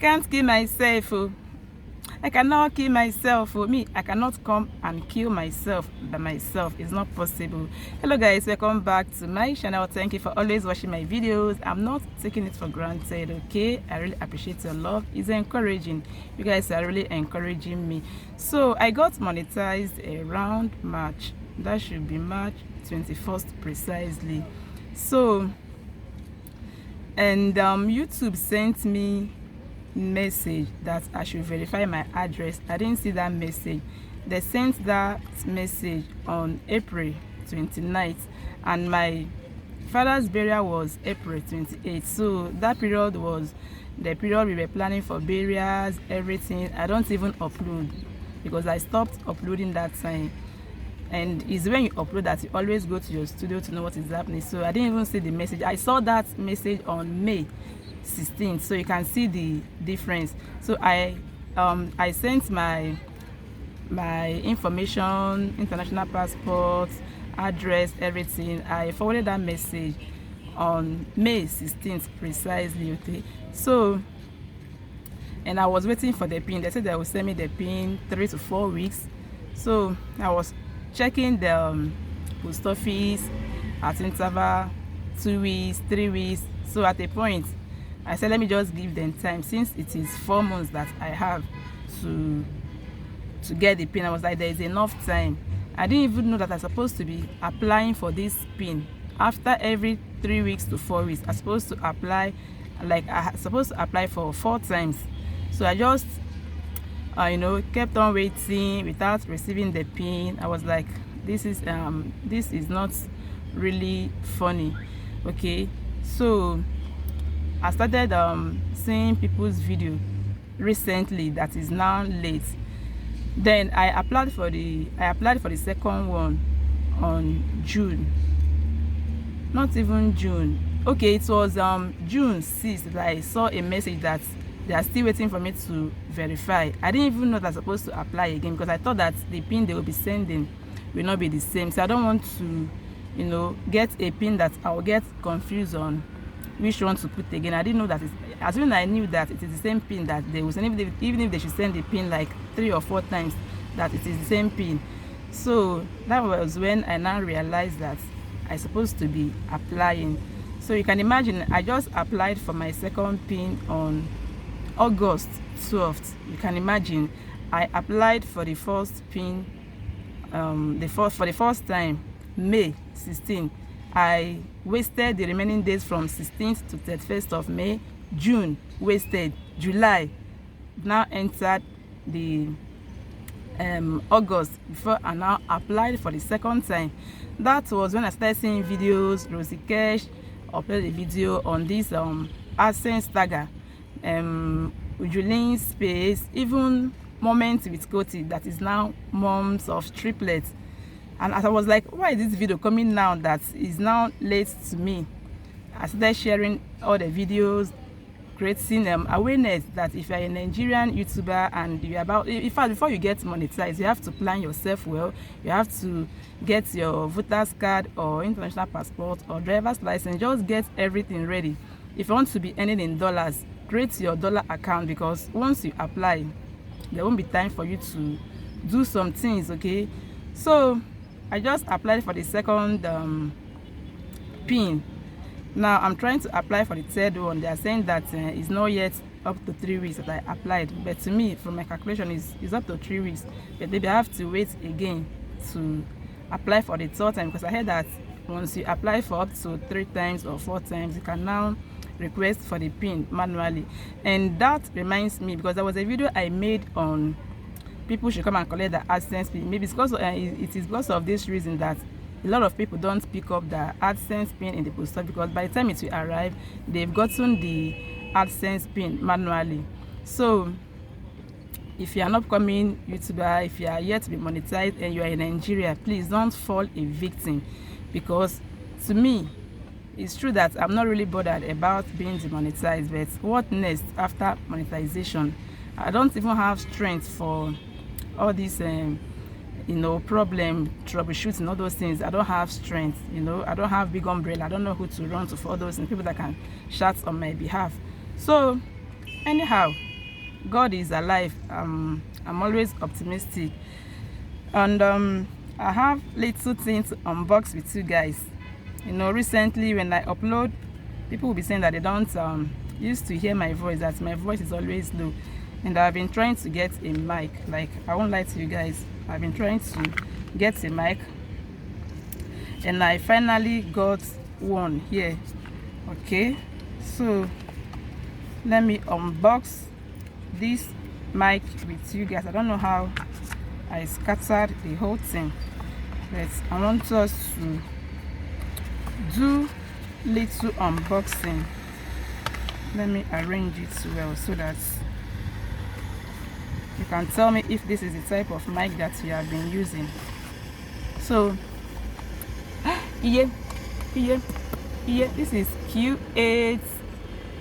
can't kill myself. Oh. I cannot kill myself. Oh. Me, I cannot come and kill myself by myself. It's not possible. Hello guys, welcome back to my channel. Thank you for always watching my videos. I'm not taking it for granted, okay? I really appreciate your love. It's encouraging. You guys are really encouraging me. So I got monetized around March. That should be March 21st precisely. So and YouTube sent me message that I should verify my address. I didn't see that message. They sent that message on April 29th, and my father's burial was April 28th. So that period was the period we were planning for burials, everything. I don't even upload because I stopped uploading that time. And it's when you upload that you always go to your studio to know what is happening. So I didn't even see the message. I saw that message on May 16th, so you can see the difference. So I sent my information, international passport, address, everything. I forwarded that message on May 16th precisely. Okay, so and I was waiting for the pin. They said they will send me the pin 3 to 4 weeks. So I was checking the post office at interval 2 weeks, 3 weeks. So at a point I said, let me just give them time, since it is 4 months that I have to get the pin. I was like, there is enough time. I didn't even know that I'm supposed to be applying for this pin after every 3 weeks to 4 weeks. I'm supposed to apply, like I'm supposed to apply for 4 times. So I just kept on waiting without receiving the pin. I was like, this is not really funny. Okay, so I started seeing people's video recently that is now late. Then I applied for the second one on June. Not even June. Okay, it was June 6th that I saw a message that they are still waiting for me to verify. I didn't even know that I was supposed to apply again because I thought that the pin they will be sending will not be the same. So I don't want to, get a pin that I will get confused on which one to put again. I didn't know that as soon as I knew that it is the same pin that they will send, even if they should send the pin like 3 or 4 times, that it is the same pin. So that was when I now realized that I'm supposed to be applying. So you can imagine, I just applied for my second pin on August 12th. You can imagine, I applied for the first pin for the first time May 16th. I wasted the remaining days from 16th to 31st of May. June wasted. July now entered the August before I now applied for the second time. That was when I started seeing videos. Rosie Cash uploaded a video on this Adsense tagger, Ujulin Space, even Moments with Koti, that is now moms of triplets. And as I was like, why is this video coming now that is now late to me? I started sharing all the videos, creating awareness that if you're a Nigerian YouTuber and you're about, in fact, before you get monetized, you have to plan yourself well. You have to get your voter's card or international passport or driver's license. Just get everything ready. If you want to be earning in dollars, create your dollar account, because once you apply, there won't be time for you to do some things. Okay, so I just applied for the second pin. Now I'm trying to apply for the third one. They are saying that it's not yet up to 3 weeks that I applied, but to me, from my calculation, is up to 3 weeks. But maybe I have to wait again to apply for the third time, because I heard that once you apply for up to 3 times or 4 times, you can now request for the pin manually. And that reminds me, because there was a video I made on people should come and collect the Adsense pin. Maybe it's because it is because of this reason that a lot of people don't pick up the Adsense pin in the post office, because by the time it will arrive, they've gotten the Adsense pin manually. So if you are an upcoming YouTuber, if you are yet to be monetized and you are in Nigeria, please don't fall a victim, because to me, it's true that I'm not really bothered about being demonetized, but what next after monetization? I don't even have strength for all these problem troubleshooting, all those things. I don't have strength. I don't have big umbrella. I don't know who to run to for all those things, people that can shout on my behalf. So anyhow, God is alive. I'm always optimistic, and I have little things to unbox with you guys. You know, recently when I upload, people will be saying that they don't used to hear my voice, that my voice is always low, and I've been trying to get a mic. Like, I won't lie to you guys, I've been trying to get a mic, and I finally got one here. Okay, so let me unbox this mic with you guys. I don't know how I scattered the whole thing, but I want us to do little unboxing. Let me arrange it well so that you can tell me if this is the type of mic that you have been using. So yeah, this is Q8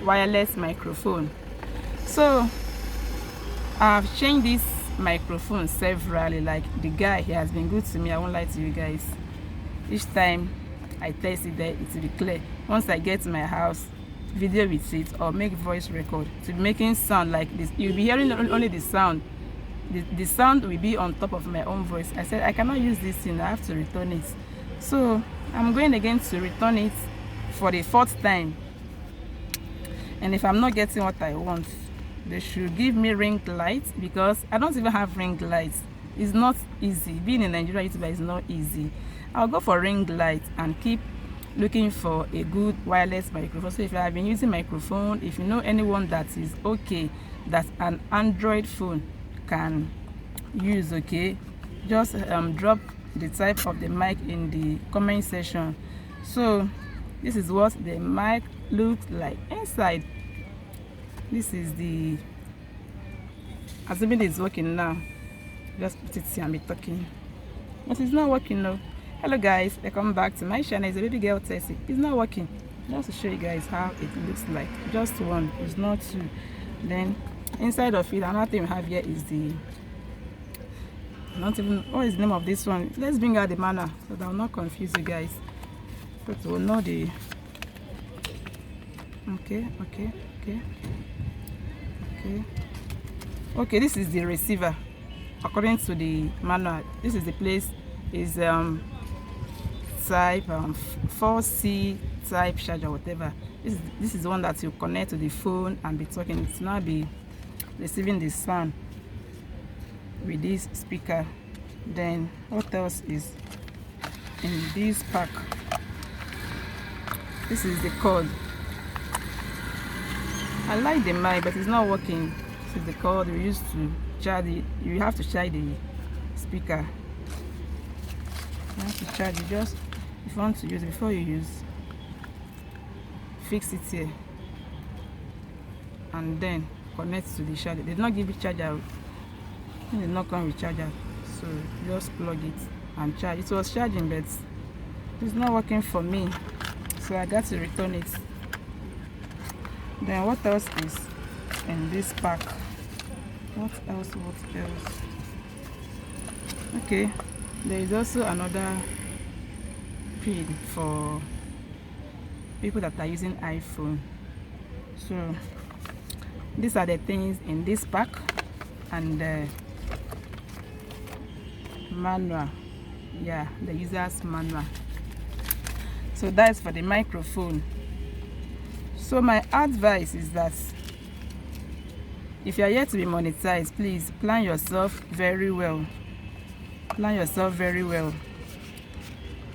wireless microphone. So I've changed this microphone severally. Like, the guy, he has been good to me, I won't lie to you guys. Each time I test it, there it will be clear. Once I get to my house, video with it or make voice record to be making sound like this, you'll be hearing only the sound. The sound will be on top of my own voice. I said I cannot use this thing, I have to return it. So I'm going again to return it for the 4th time, and if I'm not getting what I want, they should give me ring lights, because I don't even have ring lights. It's not easy. Being a Nigerian YouTuber is not easy. I'll go for ring lights and keep looking for a good wireless microphone. So if you have been using microphone, if you know anyone that is okay, that an Android phone can use, okay, just drop the type of the mic in the comment section. So this is what the mic looks like inside. This is the, assuming it's working now, just put it here and be talking, but it's not working now. Hello guys, welcome back to my channel. It's a baby girl Tessie. It's not working. Just to show you guys how it looks like. Just one, it's not two. Then inside of it, another thing we have here is the, not even, what is the name of this one? Let's bring out the manual so that I'll not confuse you guys, but we'll know the, okay, this is the receiver. According to the manual, this is the place, is type 4C type charger, whatever. This is the one that you connect to the phone and be talking. It's not be receiving the sound with this speaker. Then what else is in this pack? This is the cord. I like the mic, but it's not working. This is the cord we used to charge it. You have to charge the speaker. You have to charge it. Just if you want to use it, before you use, fix it here and then connect to the charger. They did not give you charger. It did not come with charger, so just plug it and charge. It was charging, but it's not working for me, so I got to return it. Then what else is in this pack? What else? Okay, there is also another pin for people that are using iPhone. So these are the things in this pack, and the manual, yeah, the user's manual. So that's for the microphone. So my advice is that if you are yet to be monetized, please plan yourself very well. Plan yourself very well.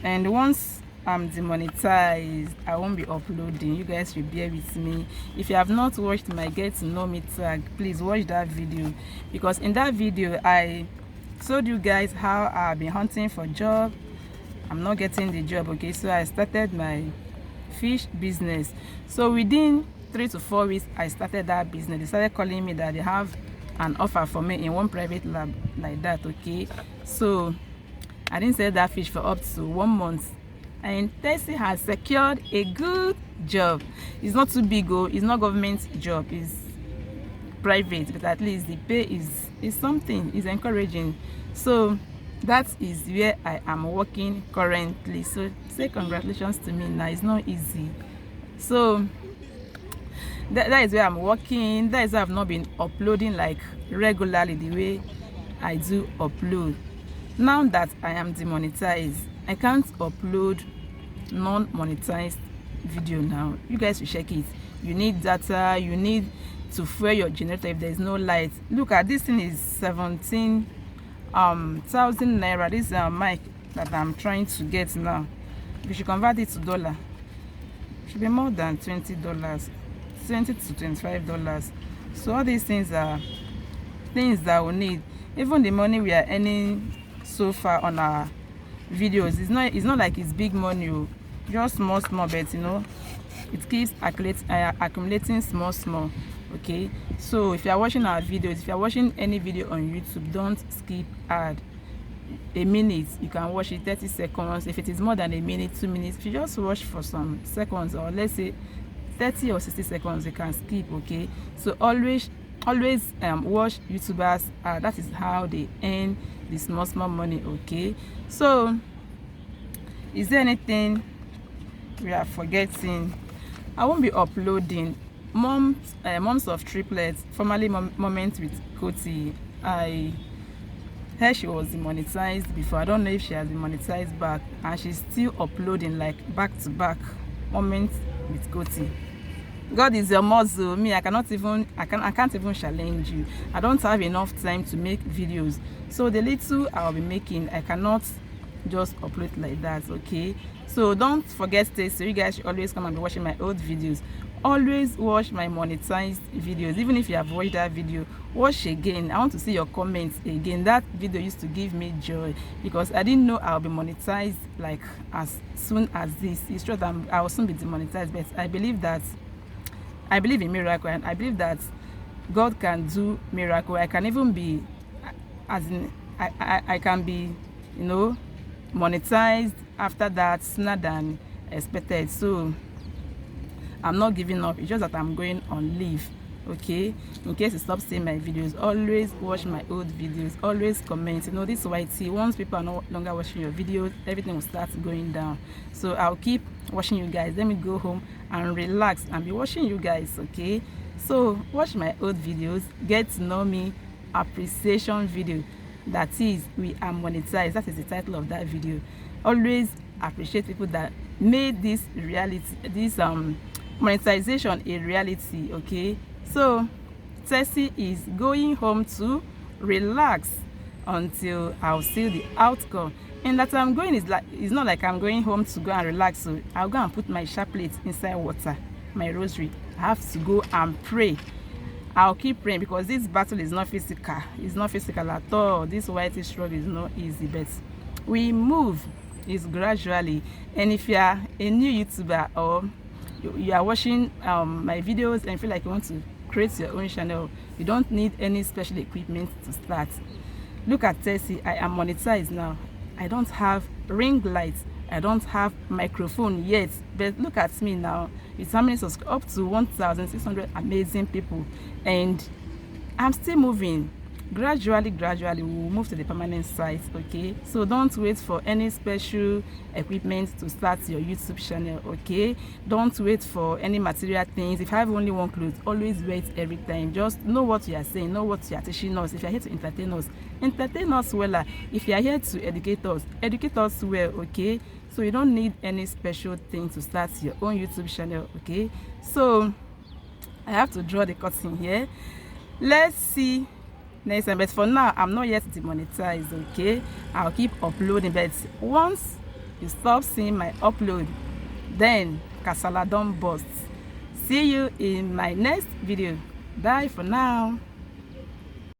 And once I'm demonetized, I won't be uploading. You guys will bear with me. If you have not watched my Get to Know Me tag, please watch that video, because in that video I showed you guys how I've been hunting for job. I'm not getting the job, okay, so I started my fish business. So within 3 to 4 weeks I started that business. They started calling me that they have an offer for me in one private lab like that, okay. So I didn't sell that fish for up to 1 month, and Tessie has secured a good job. It's not too big, oh, it's not government job, it's private, but at least the pay is something, is encouraging. So that is where I am working currently. So say congratulations to me now. It's not easy. So that is where I'm working. That is why I've not been uploading like regularly the way I do upload. Now that I am demonetized, I can't upload non-monetized video now. You guys will check it. You need data, you need to fuel your generator if there's no light. Look at this thing, is 17,000 naira. This mic that I'm trying to get now, if you should convert it to dollar, it should be more than $20, $20 to $25. So all these things are things that we need. Even the money we are earning so far on our videos, it's not like it's big money, just small but you know, it keeps accumulating small. Okay, so if you are watching our videos, if you are watching any video on YouTube, don't skip ad. A minute, you can watch it 30 seconds. If it is more than a minute, 2 minutes, if you just watch for some seconds, or let's say 30 or 60 seconds, you can skip. Okay, so always watch YouTubers. That is how they earn the small money. Okay, so is there anything we are forgetting? I won't be uploading moms of triplets, formerly Moments with Koti. I heard she was demonetized before. I don't know if she has been monetized back, and she's still uploading like back to back Moments with Koti. God is your muzzle. Me, I can't even challenge you. I don't have enough time to make videos, so the little I'll be making, I cannot just upload like that. Okay, so don't forget this. So you guys should always come and be watching my old videos. Always watch my monetized videos. Even if you have watched that video, watch again. I want to see your comments again. That video used to give me joy, because I didn't know I'll be monetized like as soon as this. It's true that I will soon be demonetized, but I believe in miracle, and I believe that God can do miracle. I can even be, as in, I can be, you know, monetized after that sooner than expected. So I'm not giving up. It's just that I'm going on leave. Okay, in case you stop seeing my videos, always watch my old videos, always comment. You know, this YT, once people are no longer watching your videos, everything will start going down. So I'll keep watching you guys. Let me go home and relax and be watching you guys. Okay, so watch my old videos, get to know me, appreciation video, that is, we are monetized. That is the title of that video. Always appreciate people that made this reality, this monetization a reality. Okay, so Tessie is going home to relax until I'll see the outcome. And that I'm going is like, it's not like I'm going home to go and relax. So I'll go and put my chaplet inside water, my rosary. I have to go and pray. I'll keep praying, because this battle is not physical. It's not physical at all. This white struggle is not easy, but we move is gradually. And if you are a new YouTuber, or you are watching my videos and feel like you want to create your own channel, you don't need any special equipment to start. Look at Tessie. I am monetized now. I don't have ring lights, I don't have microphone yet, but look at me now. It's how many subscribers? Up to 1,600 amazing people, and I'm still moving. Gradually we'll move to the permanent site. Okay, so don't wait for any special equipment to start your YouTube channel. Okay, don't wait for any material things. If you have only one clothes, always wait every time. Just know what you are saying, know what you are teaching us. If you are here to entertain us well. If you are here to educate us well. Okay, so you don't need any special thing to start your own YouTube channel. Okay, so I have to draw the curtain here. Let's see next time, but for now I'm not yet demonetized. Okay, I'll keep uploading, but once you stop seeing my upload, then kasala don burst. See you in my next video. Bye for now.